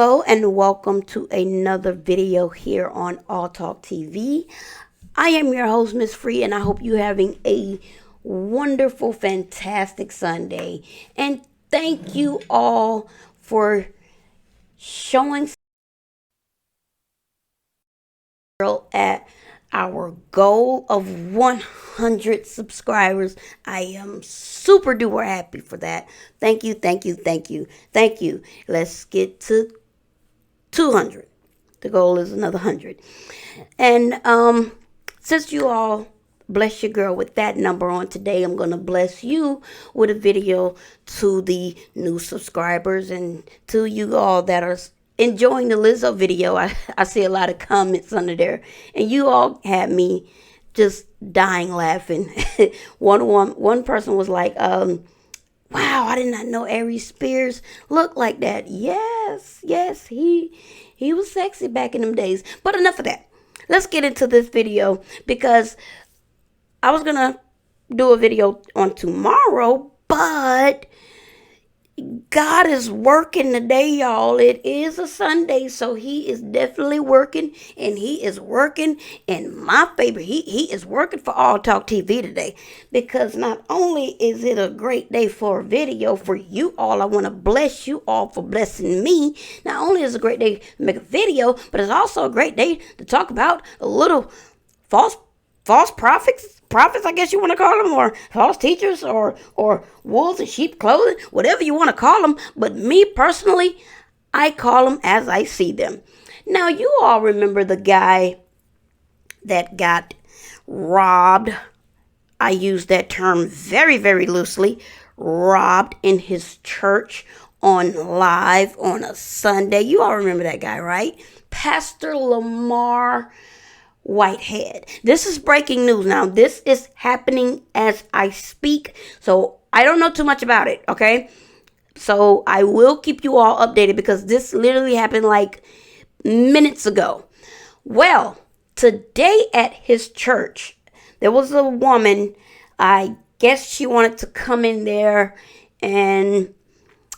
Hello and welcome to another video here on All Talk TV. I am your host, Miss Free, and I hope you're having a wonderful, fantastic Sunday. And thank you all for showing at our goal of 100 subscribers. I am super duper happy for that. Thank you, thank you, thank you, thank you. Let's get to 200. The goal is another 100. And since you all bless your girl with that number on today, I'm going to bless you with a video to the new subscribers and to you all that are enjoying the Lizzo video. I see a lot of comments under there, and you all had me just dying laughing. One person was like, wow, I did not know Aries Spears looked like that. Yes, he was sexy back in them days. But enough of that. Let's get into this video because I was going to do a video on tomorrow, but God is working today, y'all. It is a Sunday, so he is definitely working, and he is working in my favor. He is working for All Talk TV today, because not only is it a great day for a video for you all, I want to bless you all for blessing me. Not only is it a great day to make a video, but it's also a great day to talk about a little false prophets, I guess you want to call them, or false teachers, or wolves in sheep clothing, whatever you want to call them. But me personally, I call them as I see them. Now, you all remember the guy that got robbed. I use that term very, very loosely. Robbed in his church on live on a Sunday. You all remember that guy, right? Pastor Lamor Whitehead. This is breaking news now. This is happening as I speak. So I don't know too much about it, okay? So I will keep you all updated because this literally happened like minutes ago. Well, today at his church, there was a woman. I guess she wanted to come in there and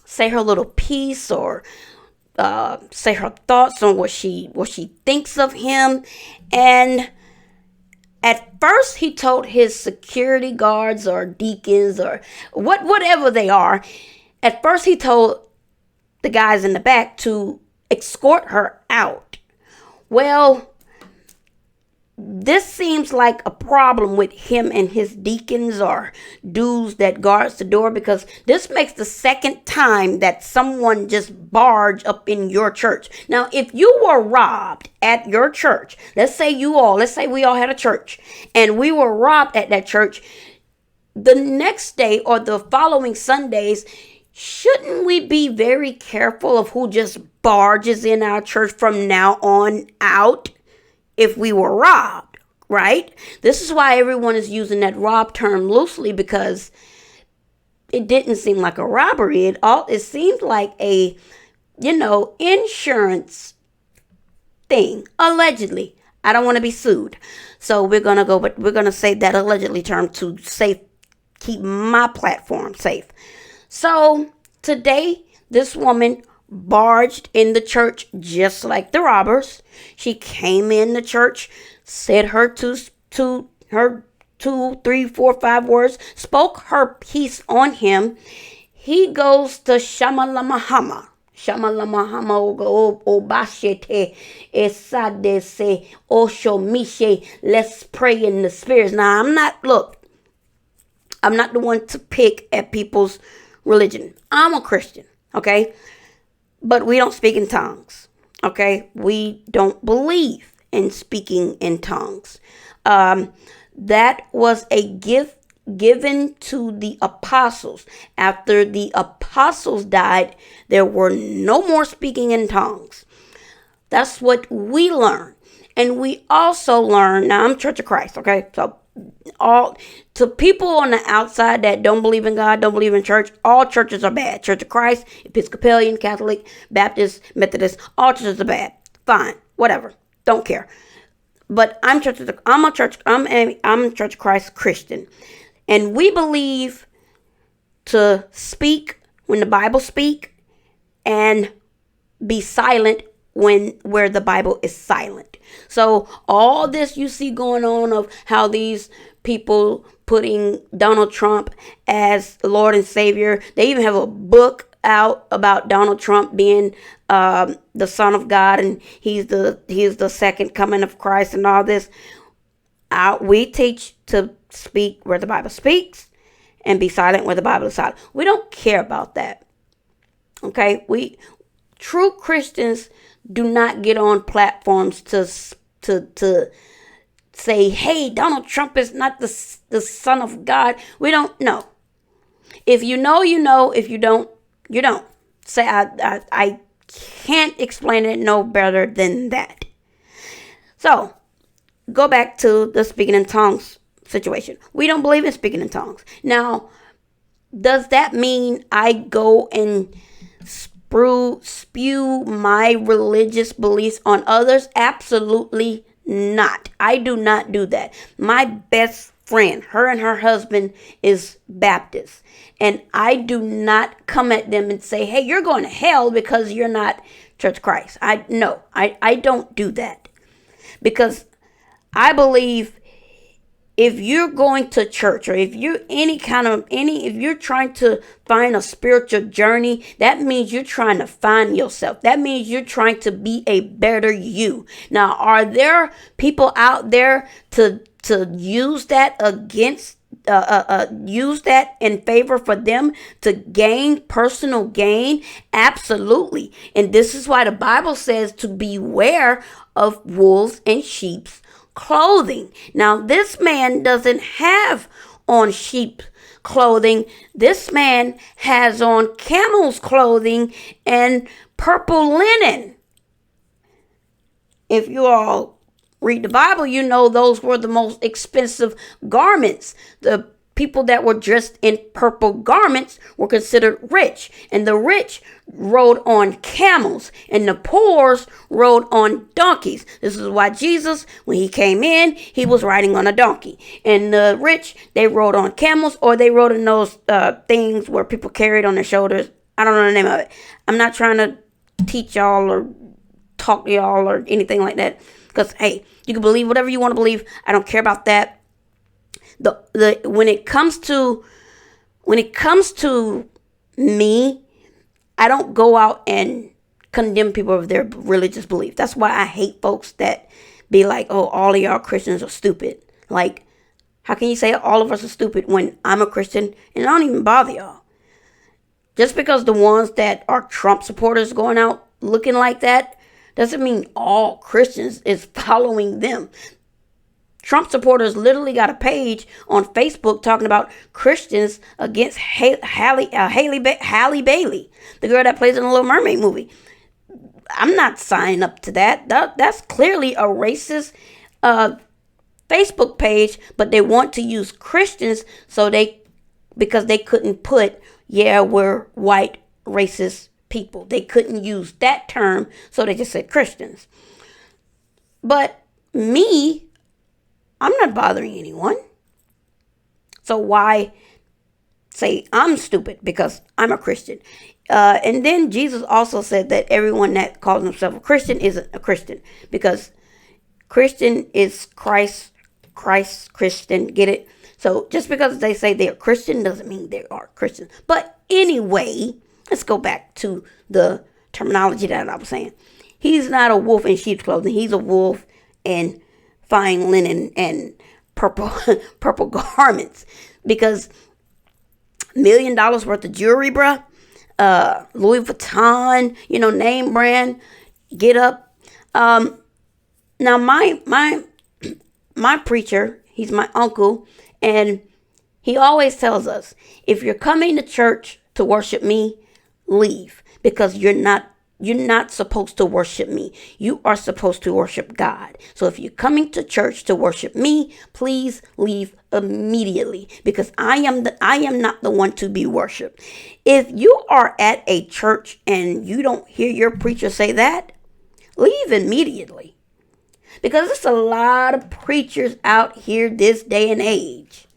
say her little piece, or say her thoughts on what she thinks of him. And at first he told his security guards or deacons or whatever they are, at first he told the guys in the back to escort her out. Well, this seems like a problem with him and his deacons or dudes that guards the door, because this makes the second time that someone just barged up in your church. Now, if you were robbed at your church, let's say we all had a church and we were robbed at that church, the next day or the following Sundays, shouldn't we be very careful of who just barges in our church from now on out? If we were robbed, right? This is why everyone is using that rob term loosely, because it didn't seem like a robbery. It seemed like a, insurance thing, allegedly. I don't want to be sued. So we're going to say that allegedly term to keep my platform safe. So today, this woman barged in the church just like the robbers. She came in the church, said her two, 3, 4, 5 words, spoke her piece on him. He goes to Shamalamahama. Shamalamahama obashete esadese oshomishe. Let's pray in the spirits. Now, I'm not the one to pick at people's religion. I'm a Christian, okay? But we don't speak in tongues, okay? We don't believe in speaking in tongues. That was a gift given to the apostles. After the apostles died, there were no more speaking in tongues. That's what we learn. And we also learn, now I'm Church of Christ, okay? So to people on the outside that don't believe in God, don't believe in church, all churches are bad. Church of Christ, Episcopalian, Catholic, Baptist, Methodist, all churches are bad. Fine, whatever, don't care. But I'm Church of Christ Christian, and we believe to speak when the Bible speak, and be silent when where the Bible is silent. So all this you see going on of how these people putting Donald Trump as Lord and Savior. They even have a book out about Donald Trump being the Son of God, and he is the second coming of Christ and all this. We teach to speak where the Bible speaks and be silent where the Bible is silent. We don't care about that. Okay? True Christians do not get on platforms to say, hey, Donald Trump is not the Son of God. We don't know. If you know, you know. If you don't, you don't. Say, I can't explain it no better than that. So, go back to the speaking in tongues situation. We don't believe in speaking in tongues. Now, does that mean I go and spew my religious beliefs on others? Absolutely not. I do not do that. My best friend, her and her husband is Baptist. And I do not come at them and say, hey, you're going to hell because you're not Church of Christ. I don't do that. Because I believe if you're going to church, or if you're if you're trying to find a spiritual journey, that means you're trying to find yourself. That means you're trying to be a better you. Now, are there people out there to use that against use that in favor for them to gain personal gain? Absolutely. And this is why the Bible says to beware of wolves in sheep's clothing. Now, this man doesn't have on sheep clothing. This man has on camel's clothing and purple linen. If you all read the Bible, you know those were the most expensive garments. The people that were dressed in purple garments were considered rich, and the rich rode on camels, and the poor rode on donkeys. This is why Jesus, when he came in, he was riding on a donkey. And the rich, they rode on camels, or they rode in those things where people carried on their shoulders. I don't know the name of it. I'm not trying to teach y'all or talk to y'all or anything like that, because hey, you can believe whatever you want to believe. I don't care about that. When it comes to me, I don't go out and condemn people of their religious belief. That's why I hate folks that be like, oh, all of y'all Christians are stupid. Like, how can you say all of us are stupid when I'm a Christian and I don't even bother y'all? Just because the ones that are Trump supporters going out looking like that doesn't mean all Christians is following them. Trump supporters literally got a page on Facebook talking about Christians against Halle Bailey, the girl that plays in the Little Mermaid movie. I'm not signing up to that. That's clearly a racist Facebook page, but they want to use Christians because they couldn't put, yeah, we're white racist people. They couldn't use that term, so they just said Christians. But me, I'm not bothering anyone. So why say I'm stupid because I'm a Christian? And then Jesus also said that everyone that calls himself a Christian isn't a Christian, because Christian is Christ, Christian, get it? So just because they say they're Christian doesn't mean they are Christian. But anyway, let's go back to the terminology that I was saying. He's not a wolf in sheep's clothing. He's a wolf in fine linen and purple garments, because $1 million worth of jewelry, bruh, Louis Vuitton, name brand, get up. Now my preacher, he's my uncle, and he always tells us, if you're coming to church to worship me, leave, because you're not supposed to worship me. You are supposed to worship God. So if you're coming to church to worship me, please leave immediately, because I am not the one to be worshiped. If you are at a church and you don't hear your preacher say that, leave immediately. Because there's a lot of preachers out here this day and age,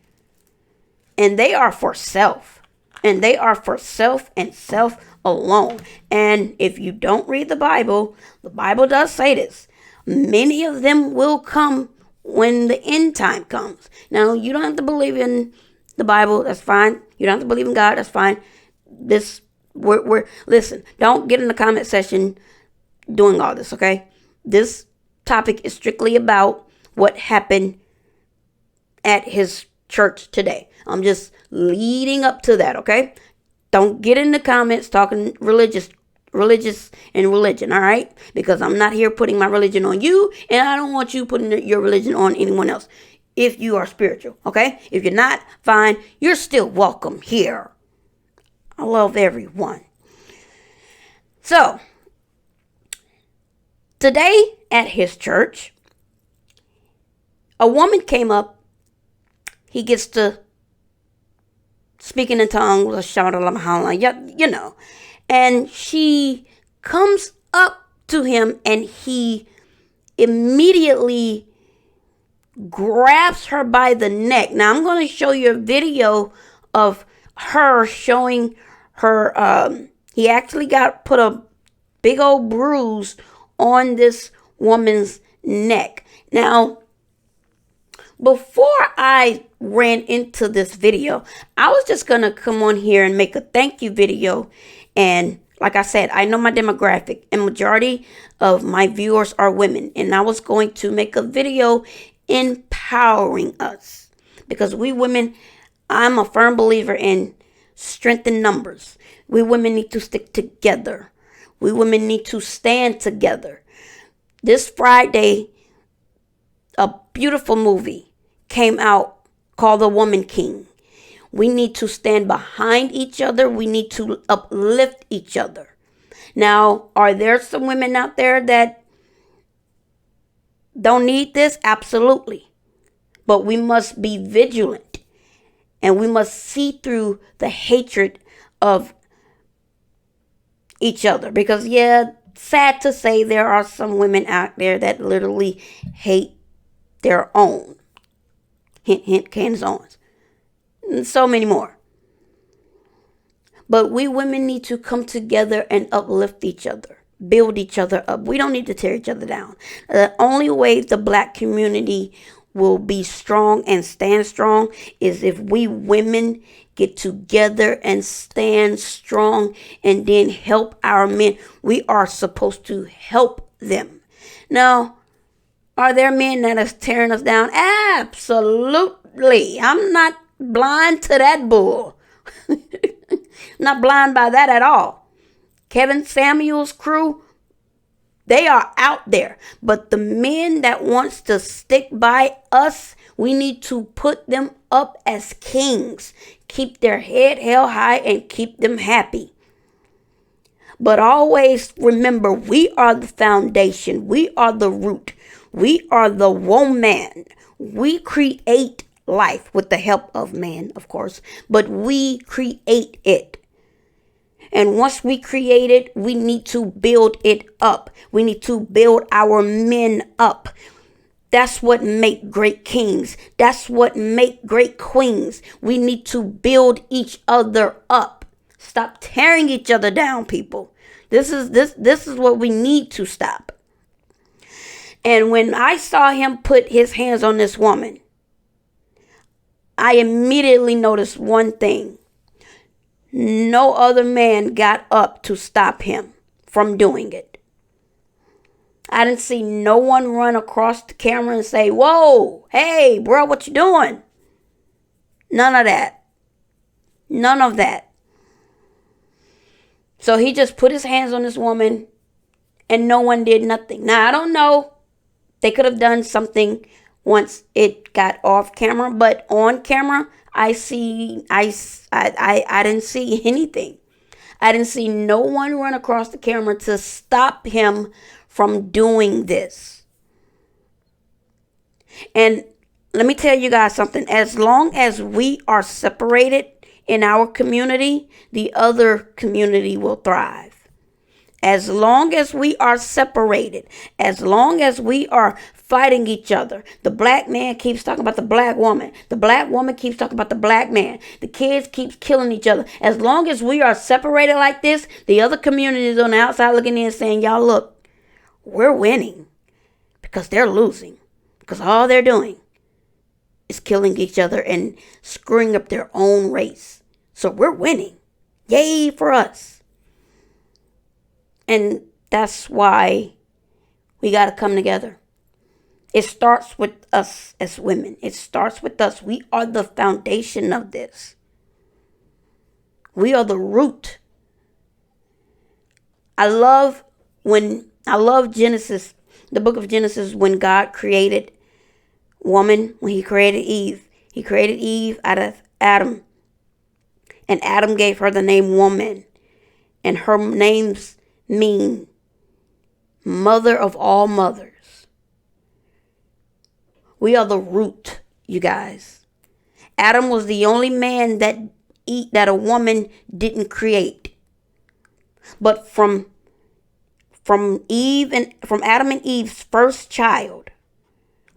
and they are for self. And they are for self and self alone. And if you don't read the Bible does say this. Many of them will come when the end time comes. Now, you don't have to believe in the Bible, that's fine. You don't have to believe in God, that's fine. Listen, don't get in the comment section doing all this, okay? This topic is strictly about what happened at his church today. I'm just leading up to that, okay? Don't get in the comments talking religious and religion, all right? Because I'm not here putting my religion on you, and I don't want you putting your religion on anyone else. If you are spiritual, okay? If you're not, fine. You're still welcome here. I love everyone. So, today at his church, a woman came up. He gets to speaking in tongues, you know. And she comes up to him and he immediately grabs her by the neck. Now, I'm going to show you a video of her showing her. He actually put a big old bruise on this woman's neck. Now, before I ran into this video, I was just going to come on here and make a thank you video. And like I said, I know my demographic and majority of my viewers are women. And I was going to make a video empowering us. Because we women, I'm a firm believer in strength in numbers. We women need to stick together. We women need to stand together. This Friday, a beautiful movie came out called The Woman King. We need to stand behind each other. We need to uplift each other. Now, are there some women out there that don't need this? Absolutely. But we must be vigilant. And we must see through the hatred of each other. Because, yeah, sad to say, there are some women out there that literally hate their own. Hint, hint, Candace Owens. And so many more. But we women need to come together and uplift each other. Build each other up. We don't need to tear each other down. The only way the black community will be strong and stand strong is if we women get together and stand strong and then help our men. We are supposed to help them. Now, are there men that are tearing us down? Absolutely. I'm not blind to that bull. Not blind by that at all. Kevin Samuel's crew, they are out there. But the men that wants to stick by us, we need to put them up as kings. Keep their head held high and keep them happy. But always remember, we are the foundation. We are the root. We are the woman. We create life with the help of man, of course. But we create it. And once we create it, we need to build it up. We need to build our men up. That's what make great kings. That's what make great queens. We need to build each other up. Stop tearing each other down, people. This is what we need to stop. And when I saw him put his hands on this woman, I immediately noticed one thing. No other man got up to stop him from doing it. I didn't see no one run across the camera and say, "Whoa, hey, bro, what you doing?" None of that. None of that. So he just put his hands on this woman and no one did nothing. Now, I don't know. They could have done something once it got off camera, but on camera, I didn't see anything. I didn't see no one run across the camera to stop him from doing this. And let me tell you guys something. As long as we are separated in our community, the other community will thrive. As long as we are separated, as long as we are fighting each other, the black man keeps talking about the black woman. The black woman keeps talking about the black man. The kids keep killing each other. As long as we are separated like this, the other communities on the outside looking in saying, y'all look, we're winning because they're losing. Because all they're doing is killing each other and screwing up their own race. So we're winning. Yay for us. And that's why we got to come together. It starts with us as women. It starts with us. We are the foundation of this. We are the root. I love Genesis, the book of Genesis, when God created woman, when he created Eve. He created Eve out of Adam. And Adam gave her the name woman. And her names mean mother of all mothers. We are the root, you guys. Adam was the only man that a woman didn't create. But from Eve and from Adam and Eve's first child,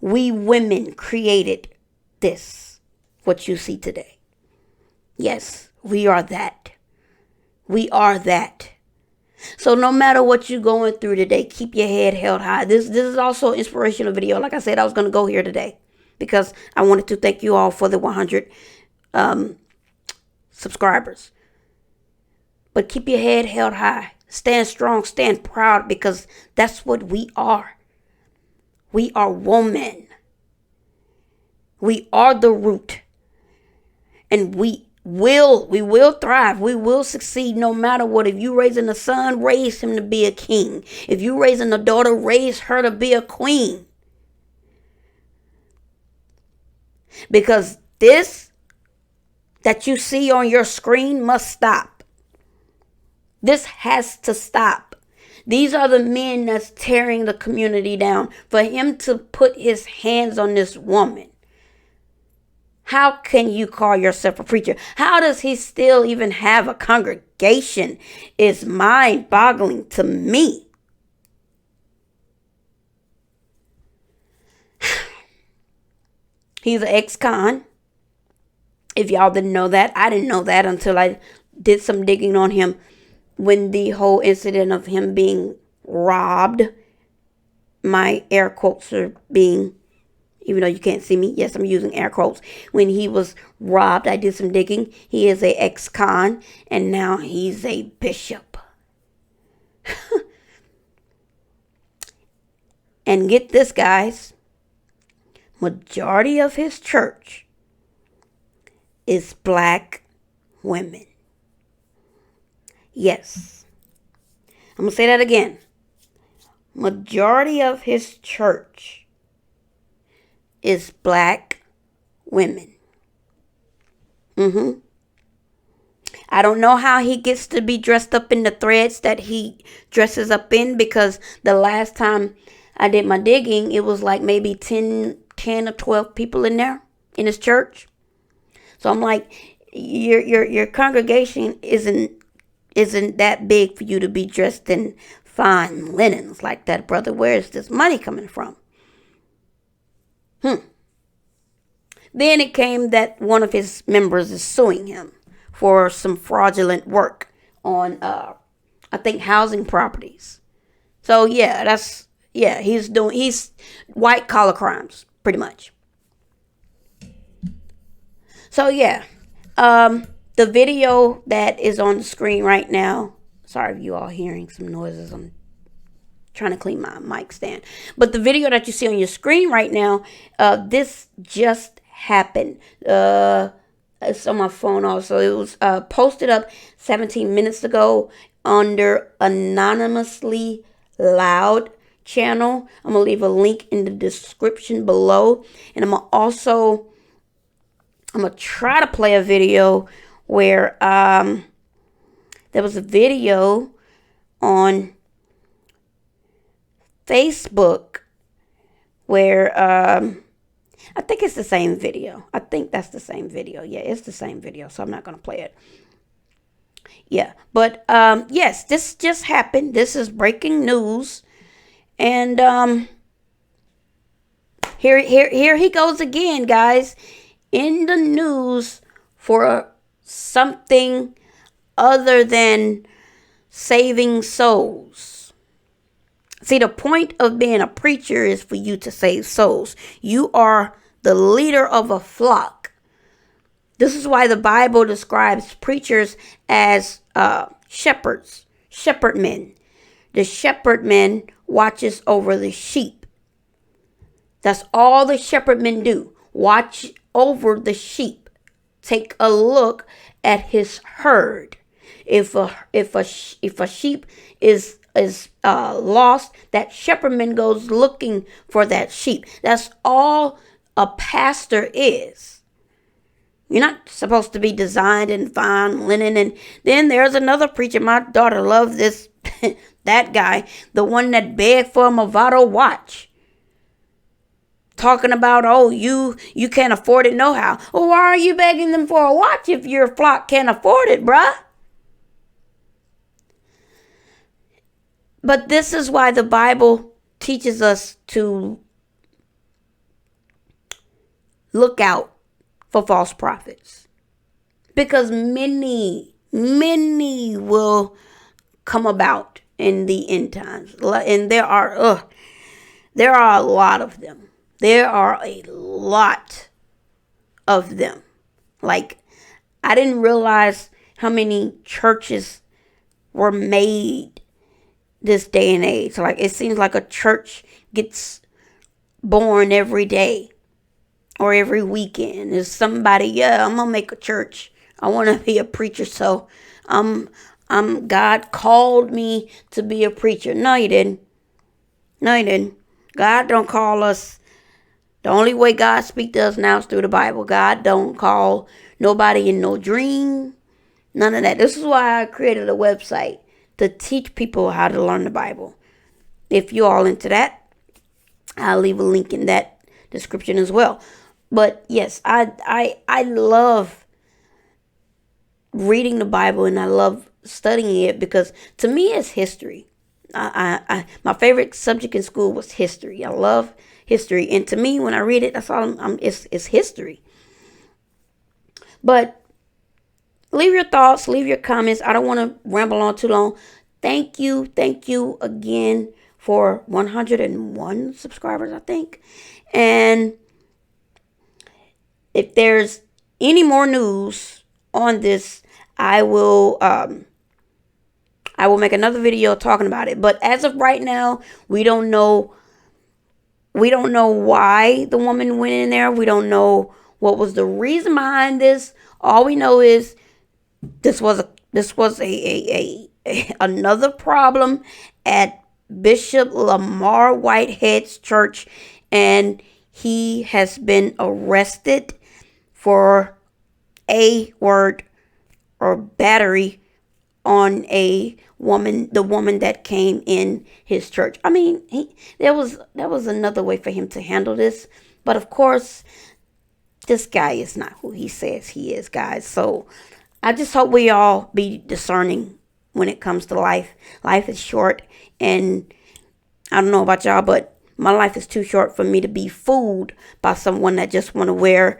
we women created this, what you see today. Yes, we are that. We are that. So no matter what you're going through today, keep your head held high. This is also an inspirational video. Like I said, I was going to go here today because I wanted to thank you all for the 100 subscribers. But keep your head held high. Stand strong, stand proud, because that's what we are. We are women. We are the root. And we will thrive. We will succeed no matter what. If you raising a son, raise him to be a king. If you raising a daughter, raise her to be a queen. Because this that you see on your screen must stop. This has to stop. These are the men that's tearing the community down. For him to put his hands on this woman. How can you call yourself a preacher? How does he still even have a congregation? Is mind-boggling to me. He's an ex-con. If y'all didn't know that, I didn't know that until I did some digging on him when the whole incident of him being robbed, my air quotes are being, even though you can't see me, yes, I'm using air quotes. When he was robbed, I did some digging. He is a ex-con, and now he's a bishop. And get this, guys. Majority of his church is black women. Yes. I'm going to say that again. Majority of his church is black women. I don't know how he gets to be dressed up in the threads that he dresses up in, because the last time I did my digging, it was like maybe 10 or 12 people in there in his church. So I'm like, your congregation isn't that big for you to be dressed in fine linens like that, brother. Where is this money coming from? Then it came that one of his members is suing him for some fraudulent work on, I think, housing properties. So yeah, he's white collar crimes, pretty much. So yeah, the video that is on the screen right now. Sorry if you all hearing some noises. I'm trying to clean my mic stand. But the video that you see on your screen right now, this just happened. It's on my phone also. It was posted up 17 minutes ago under Anonymously Loud channel. I'm going to leave a link in the description below. And I'm going to try to play a video where there was a video on Facebook where I think it's the same video. I think that's the same video. Yeah, it's the same video, so I'm not going to play it. Yeah, but yes, this just happened. This is breaking news, and here he goes again, guys, in the news for something other than saving souls. See, the point of being a preacher is for you to save souls. You are the leader of a flock. This is why the Bible describes preachers as shepherds, shepherd men. The shepherd man watches over the sheep. That's all the shepherd men do. Watch over the sheep. Take a look at his herd. If a sheep is lost, that shepherdman goes looking for that sheep. That's all a pastor is. You're not supposed to be designed in fine linen. And then there's another preacher. My daughter loves this, that guy, the one that begged for a Movado watch. Talking about, oh, you can't afford it no how. Well, why are you begging them for a watch if your flock can't afford it, bruh? But this is why the Bible teaches us to look out for false prophets. Because many will come about in the end times. And there are a lot of them. There are a lot of them. Like, I didn't realize how many churches were made this day and age. Like, it seems like a church gets born every day or every weekend. There's somebody, yeah, I'm gonna make a church. I want to be a preacher, so God called me to be a preacher. No, you didn't. No, you didn't. God don't call us. The only way God speaks to us now is through the Bible. God don't call nobody in no dream. None of that. This is why I created a website to teach people how to learn the Bible. If you're all into that, I'll leave a link in that description as well. But yes, I love reading the Bible and I love studying it because to me it's history. My favorite subject in school was history. I love history, and to me, when I read it, that's all. It's history. But leave your thoughts, leave your comments. I don't want to ramble on too long. Thank you again for 101 subscribers, I think. And if there's any more news on this, I will make another video talking about it. But as of right now, we don't know why the woman went in there. We don't know what was the reason behind this. All we know is this was another problem at Bishop Lamor Whitehead's church, and he has been arrested for a word or battery on the woman that came in his church. I mean, there was another way for him to handle this, but of course, this guy is not who he says he is, guys. So I just hope we all be discerning when it comes to life. Life is short, and I don't know about y'all, but my life is too short for me to be fooled by someone that just want to wear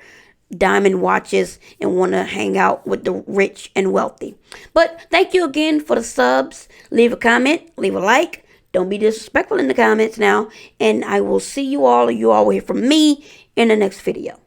diamond watches and want to hang out with the rich and wealthy. But thank you again for the subs. Leave a comment, leave a like. Don't be disrespectful in the comments now. And I will see you all, or you all will hear from me in the next video.